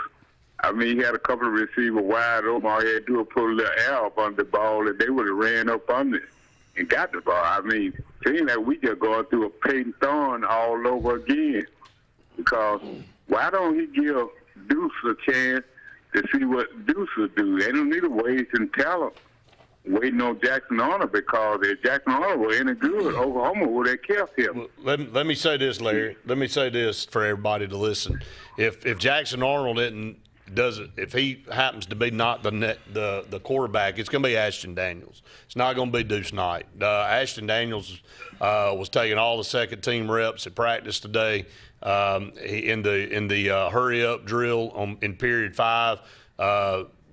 I mean, he had a couple of receivers wide open. All he had to do was put a little air up on the ball, and they would have ran up on it and got the ball. I mean, seems like we just going through a Peyton Thorne all over again. Because why don't he give Deuce a chance to see what Deuce will do? They don't need to waste and talent waiting on Jackson Arnold, because if Jackson Arnold were any good, Oklahoma would have kept him. Let me say this, Larry. Let me say this for everybody to listen. If Jackson Arnold if he happens to be not the quarterback, it's going to be Ashton Daniels. It's not going to be Deuce Knight. Ashton Daniels was taking all the second team reps at practice today in the hurry up drill in period 5.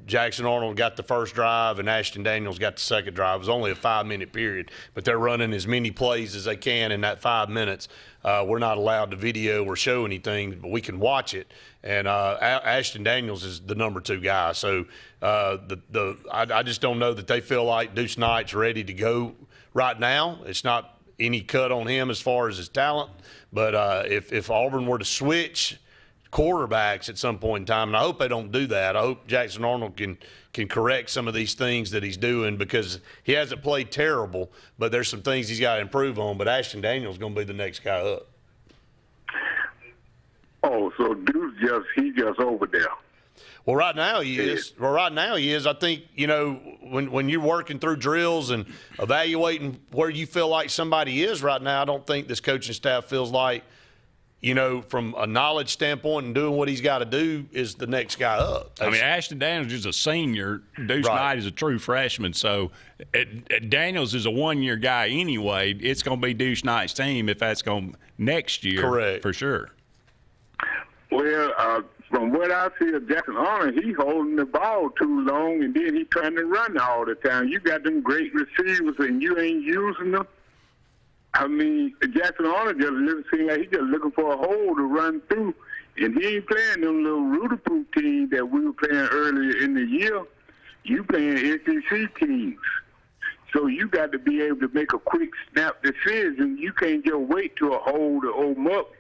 Jackson Arnold got the first drive and Ashton Daniels got the second drive. It was only a 5-minute period, but they're running as many plays as they can in that 5 minutes. We're not allowed to video or show anything, but we can watch it. And Ashton Daniels is the number 2 guy. So I just don't know that they feel like Deuce Knight's ready to go right now. It's not any cut on him as far as his talent, but if Auburn were to switch quarterbacks at some point in time, and I hope they don't do that. I hope Jackson Arnold can correct some of these things that he's doing, because he hasn't played terrible, but there's some things he's got to improve on. But Ashton Daniels is going to be the next guy up. Oh, so Deuce he just over there. Well, right now he is. Well, right now he is. I think, when you're working through drills and evaluating where you feel like somebody is right now, I don't think this coaching staff feels like, from a knowledge standpoint and doing what he's got to do, is the next guy up. I mean, Ashton Daniels is a senior. Deuce Knight is a true freshman. So Daniels is a one-year guy anyway. It's going to be Deuce Knight's team if that's going next year. Correct. For sure. Well, from what I see of Jackson Arnold, he holding the ball too long, and then he trying to run all the time. You got them great receivers, and you ain't using them. I mean, Jackson Arnold seems like he's just looking for a hole to run through, and he ain't playing them little Rudipoop teams that we were playing earlier in the year. You playing SEC teams. So you got to be able to make a quick snap decision. You can't just wait till a hole to open up.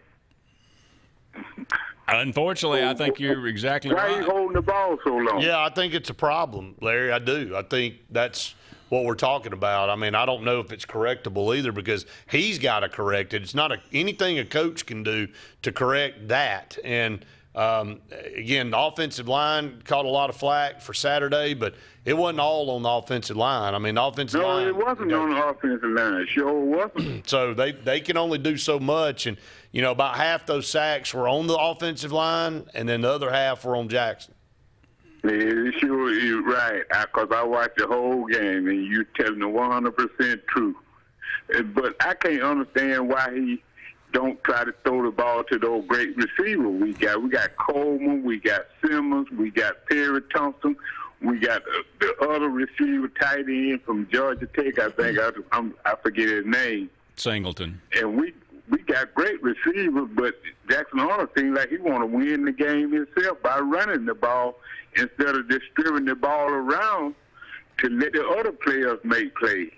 Unfortunately, I think you're exactly right. Why are you holding the ball so long? Yeah, I think it's a problem, Larry. I do. I think that's what we're talking about. I mean, I don't know if it's correctable either, because he's got to correct it. It's not anything a coach can do to correct that. And, again, the offensive line caught a lot of flack for Saturday, but it wasn't all on the offensive line. I mean, the offensive line. No, it wasn't on the offensive line. It sure wasn't. So they can only do so much. And, about half those sacks were on the offensive line, and then the other half were on Jackson. Yeah, sure, you're right. Because I watched the whole game, and you telling the 100% truth. But I can't understand why he don't try to throw the ball to those great receivers we got. We got Coleman, we got Simmons, we got Perry Thompson, we got the other receiver tight end from Georgia Tech. I think I forget his name. Singleton. And we got great receivers, but Jackson Arnold seems like he want to win the game himself by running the ball instead of distributing the ball around to let the other players make plays.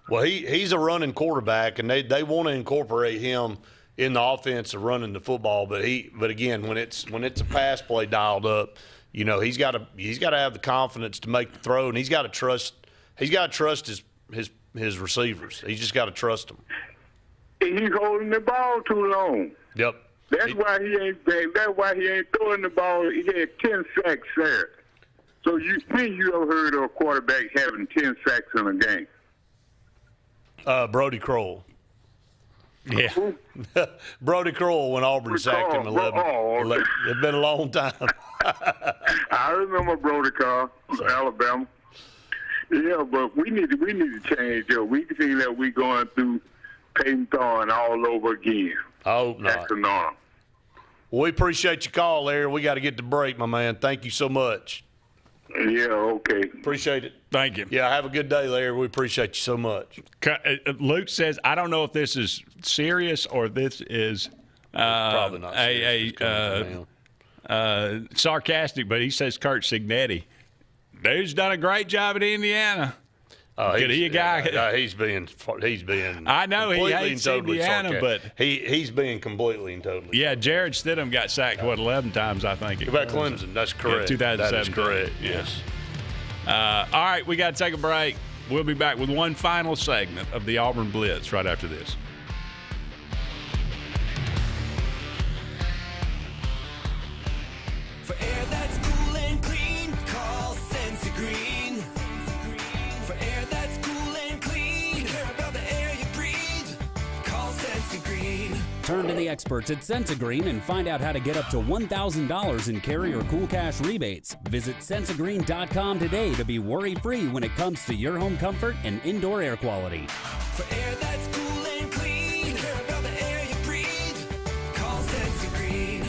Well, he's a running quarterback, and they want to incorporate him in the offense of running the football. But again, when it's a pass play dialed up, he's got to have the confidence to make the throw, and he's got to trust his receivers. He's just got to trust them. He's holding the ball too long. Yep. That's why he ain't throwing the ball. He had 10 sacks there. So when you ever heard of a quarterback having 10 sacks in a game? Brody Kroll. Yeah. Brody Kroll when Auburn sacked him 11. It's been a long time. I remember Brody Kroll, Alabama. Yeah, but we need to change it. We feel that we're going through Peyton Thorne all over again. I hope not. Well, we appreciate your call, Larry. We got to get to break, my man. Thank you so much. Yeah, okay. Appreciate it. Thank you. Yeah, have a good day, Larry. We appreciate you so much. Luke says, I don't know if this is serious or this is probably not sarcastic, but he says Kurt Signetti. Dude's done a great job at Indiana. He's being. I know he hates Indiana, but he's being completely and totally. Yeah, Jared Stidham got sacked 11 times, I think. About Clemson, that's correct. Yeah, 2007. That is correct. Yes. All right, we got to take a break. We'll be back with one final segment of the Auburn Blitz right after this. For air that's cool and clean, call Sensi Green. For air that's cool and clean, care about the air you breathe, call Sensi Green. Turn to the experts at Sensigreen and find out how to get up to $1,000 in carrier cool cash rebates. Visit Sensigreen.com today to be worry-free when it comes to your home comfort and indoor air quality. For air that's cool and clean, care about the air you breathe, call Sensi Green.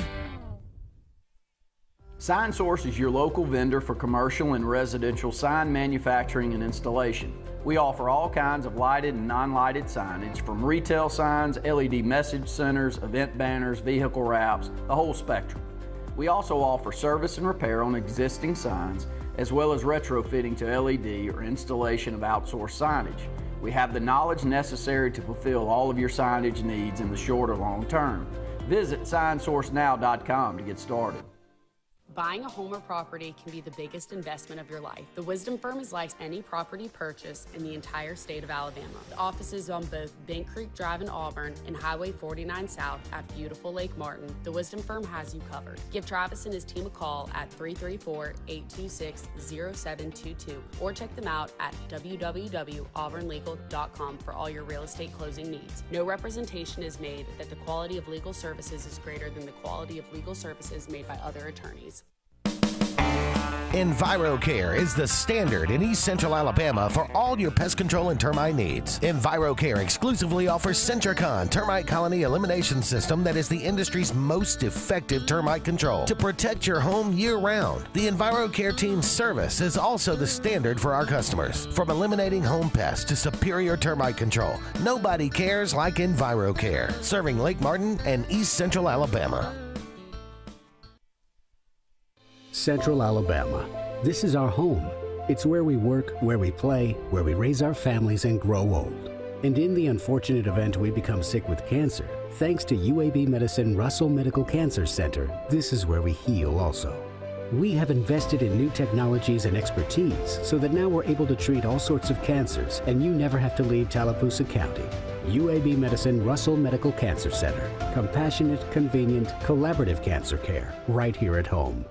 SignSource is your local vendor for commercial and residential sign manufacturing and installation. We offer all kinds of lighted and non-lighted signage, from retail signs, LED message centers, event banners, vehicle wraps, the whole spectrum. We also offer service and repair on existing signs, as well as retrofitting to LED or installation of outsourced signage. We have the knowledge necessary to fulfill all of your signage needs in the short or long term. Visit signsourcenow.com to get started. Buying a home or property can be the biggest investment of your life. The Wisdom Firm is like any property purchase in the entire state of Alabama. The offices on both Bent Creek Drive in Auburn and Highway 49 South at beautiful Lake Martin. The Wisdom Firm has you covered. Give Travis and his team a call at 334-826-0722 or check them out at www.auburnlegal.com for all your real estate closing needs. No representation is made that the quality of legal services is greater than the quality of legal services made by other attorneys. EnviroCare is the standard in East Central Alabama for all your pest control and termite needs. EnviroCare exclusively offers Centricon termite colony elimination system that is the industry's most effective termite control to protect your home year-round. The EnviroCare team's service is also the standard for our customers. From eliminating home pests to superior termite control, nobody cares like EnviroCare, serving Lake Martin and East Central Alabama. Central Alabama. This is our home. It's where we work, where we play, where we raise our families and grow old. And in the unfortunate event we become sick with cancer, thanks to UAB Medicine Russell Medical Cancer Center, this is where we heal also. We have invested in new technologies and expertise so that now we're able to treat all sorts of cancers and you never have to leave Tallapoosa County. UAB Medicine Russell Medical Cancer Center. Compassionate, convenient, collaborative cancer care right here at home.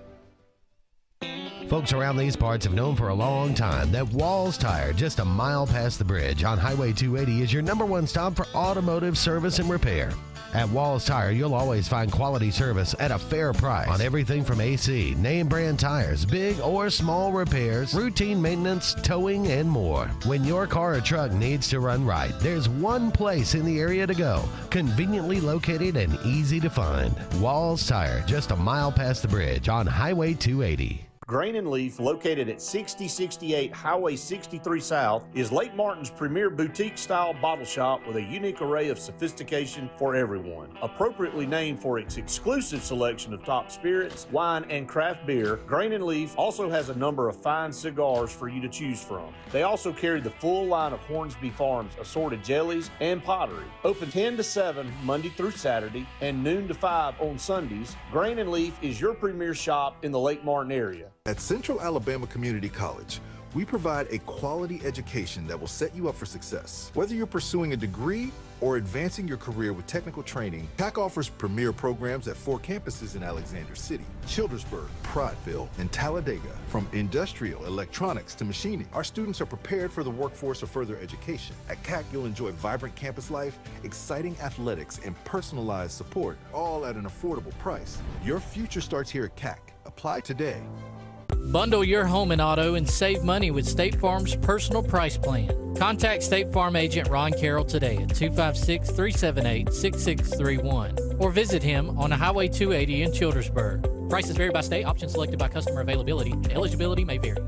Folks around these parts have known for a long time that Walls Tire, just a mile past the bridge on Highway 280, is your #1 stop for automotive service and repair. At Walls Tire, you'll always find quality service at a fair price on everything from AC, name brand tires, big or small repairs, routine maintenance, towing, and more. When your car or truck needs to run right, there's one place in the area to go, conveniently located and easy to find. Walls Tire, just a mile past the bridge on Highway 280. Grain and Leaf, located at 6068 Highway 63 South, is Lake Martin's premier boutique-style bottle shop with a unique array of sophistication for everyone. Appropriately named for its exclusive selection of top spirits, wine, and craft beer, Grain and Leaf also has a number of fine cigars for you to choose from. They also carry the full line of Hornsby Farms assorted jellies and pottery. Open 10 to 7 Monday through Saturday and noon to 5 on Sundays, Grain and Leaf is your premier shop in the Lake Martin area. At Central Alabama Community College, we provide a quality education that will set you up for success. Whether you're pursuing a degree or advancing your career with technical training, TAC offers premier programs at 4 campuses in Alexander City, Childersburg, Prattville, and Talladega. From industrial, electronics to machining, our students are prepared for the workforce or further education. At CAC, you'll enjoy vibrant campus life, exciting athletics, and personalized support, all at an affordable price. Your future starts here at CAC. Apply today. Bundle your home and auto and save money with State Farm's personal price plan. Contact State Farm agent Ron Carroll today at 256-378-6631 or visit him on Highway 280 in Childersburg. Prices vary by state, options selected by customer availability, and eligibility may vary.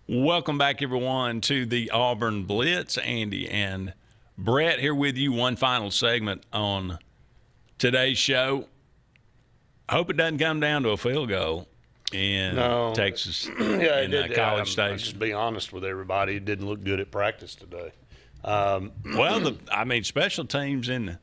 Welcome back, everyone, to the Auburn Blitz. Andy and Brett here with you. One final segment on today's show. I hope it doesn't come down to a field goal in Texas. Yeah, in College Station. I'll just be honest with everybody. It didn't look good at practice today. Special teams in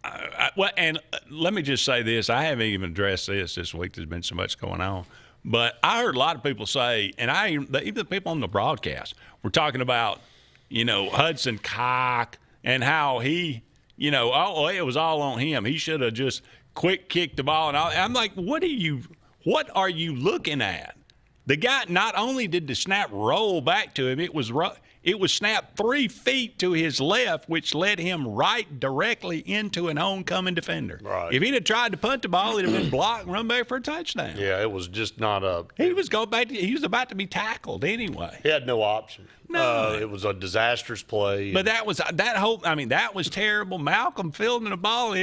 and let me just say this. I haven't even addressed this week. There's been so much going on. But I heard a lot of people say, and even the people on the broadcast were talking about, Hudson Cock and how he, it was all on him. He should have just quick kicked the ball. And I'm like, what are you looking at? The guy, not only did the snap roll back to him, it was snapped 3 feet to his left, which led him right directly into an oncoming defender. Right. If he'd have tried to punt the ball, he'd have been blocked and run back for a touchdown. Yeah, it was just not a. He was about to be tackled anyway. He had no option. No. It was a disastrous play. But that was terrible. Malcolm fielding the ball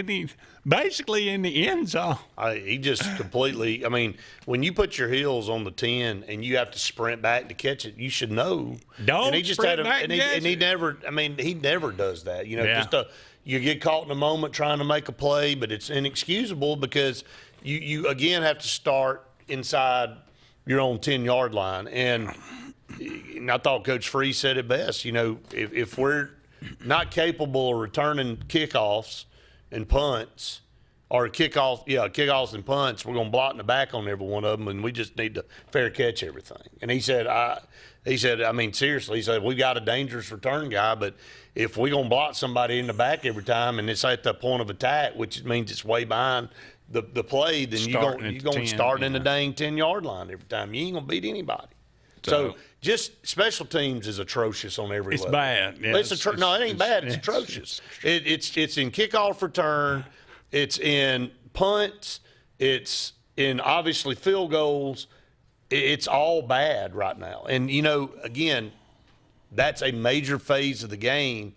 basically in the end zone. He just completely. I mean, when you put your heels on the 10 and you have to sprint back to catch it, you should know. Don't and he just sprint had back and and catch he it. never. I mean, he never does that. You know, Yeah. you get caught in a moment trying to make a play, but it's inexcusable because you again have to start inside your own 10-yard line. And I thought Coach Free said it best. You know, if we're not capable of returning kickoffs and punts, or kickoffs and punts, we're going to block in the back on every one of them, and we just need to fair catch everything. And he said, I mean, seriously, he said, we got a dangerous return guy, but if we're going to block somebody in the back every time and it's at the point of attack, which means it's way behind the play, then you're going to start in the dang 10-yard line every time. You ain't going to beat anybody. So just special teams is atrocious on every level. It's bad. Yeah, No, it ain't bad. It's atrocious. It's in kickoff return. It's in punts. It's in, obviously, field goals. It's all bad right now. And, you know, again, that's a major phase of the game.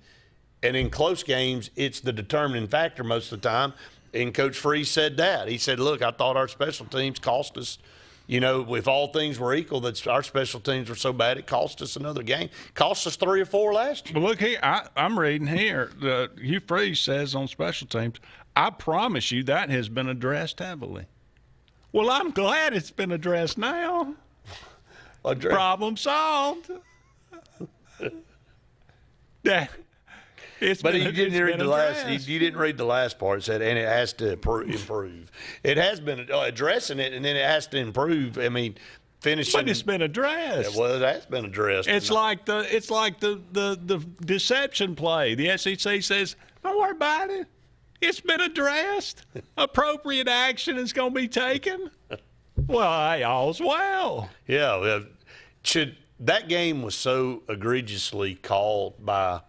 And in close games, it's the determining factor most of the time. And Coach Freeze said that. He said, look, I thought our special teams cost us, you know, if all things were equal, that our special teams were so bad it cost us another game. Cost us 3 or 4 last year. Well, look here. I'm reading here. Hugh Freeze says on special teams, I promise you that has been addressed heavily. Well, I'm glad it's been addressed now. Problem solved. But you didn't read the last. You didn't read the last part. It said, and it has to improve. It has been addressing it, and then it has to improve. I mean, finishing. But it's been addressed. Yeah, well, it has been addressed. It's like the deception play. The SEC says, don't worry about it. It's been addressed. Appropriate action is going to be taken. Well, hey, all's well. Yeah. That game was so egregiously called by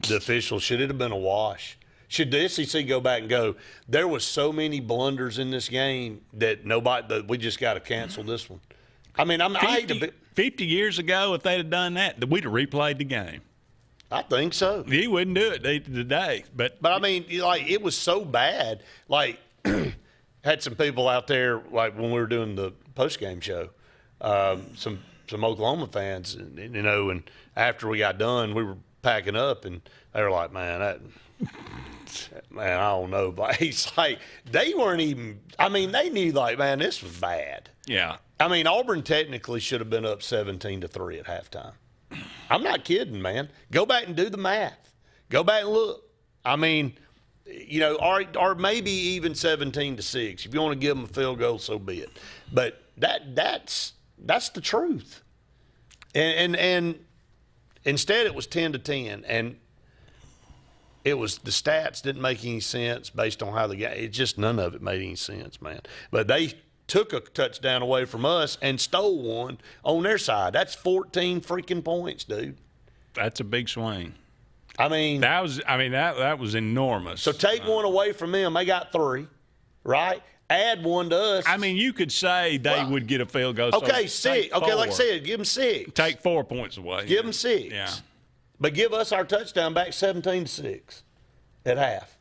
the officials. Should it have been a wash? Should the SEC go back and go, there was so many blunders in this game that we just got to cancel this one? I mean, 50 years ago, if they'd have done that, we'd have replayed the game. I think so. He wouldn't do it today. But I mean, like, it was so bad. Like, had some people out there, like when we were doing the post-game show, some Oklahoma fans, you know, and after we got done, we were packing up, and they were like, man, I don't know. But it's like, they weren't even, I mean, they knew, like, man, this was bad. Yeah. I mean, Auburn technically should have been up 17-3 at halftime. I'm not kidding, man. Go back and do the math. Go back and look. I mean, you know, or maybe even 17-6. If you want to give them a field goal, so be it. But that's the truth. And instead it was 10-10, and it was, the stats didn't make any sense based on how the game. It just, none of it made any sense, man. But they took a touchdown away from us and stole one on their side. That's 14 freaking points, dude. That's a big swing. I mean, that was enormous. So take one away from them. They got 3, right? Add one to us. I mean, you could say they would get a field goal. Okay, so 6. Okay, like I said, give them 6. Take 4 points away. Give them 6. Yeah. But give us our touchdown back 17-6 at half.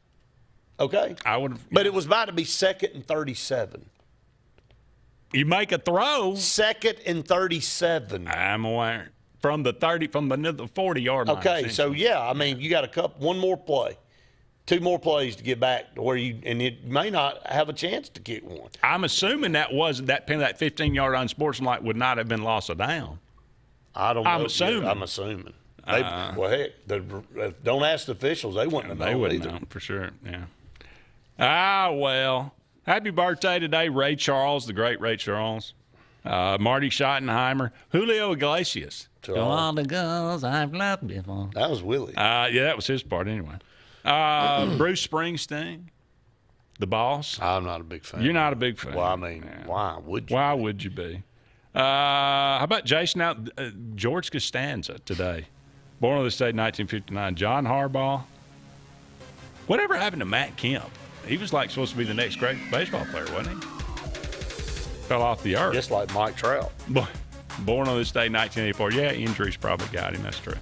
Okay? I would. But it was about to be 2nd and 37. You make a throw. 2nd and 37. I'm aware. From the 40-yard line. Okay, so yeah, I mean, you got one more play. 2 more plays to get back to where and it may not have a chance to kick one. I'm assuming that 15-yard unsportsmanlike would not have been loss of down. I don't know. I'm assuming. I'm assuming. Well, heck, don't ask the officials. They wouldn't have known. They wouldn't know, for sure, yeah. Well, happy birthday today, Ray Charles, the great Ray Charles. Marty Schottenheimer, Julio Iglesias. To all the girls I've loved before. That was Willie. Yeah, that was his part anyway. Bruce Springsteen, the boss. I'm not a big fan. You're not a big fan. Well, I mean, why would you? Why would you be? How about Jason out? George Costanza today. Born on this day, 1959. John Harbaugh. Whatever happened to Matt Kemp? He was like supposed to be the next great baseball player, wasn't he? Fell off the earth. Just like Mike Trout. Born on this day, 1984. Yeah, injuries probably got him. That's true.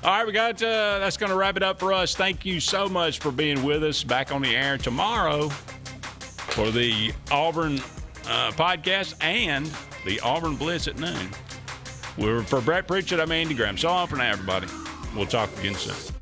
All right, we got that's going to wrap it up for us. Thank you so much for being with us. Back on the air tomorrow for the Auburn podcast and the Auburn Blitz at noon. For Brett Pritchett, I'm Andy Graham. So long for now, everybody. We'll talk again soon.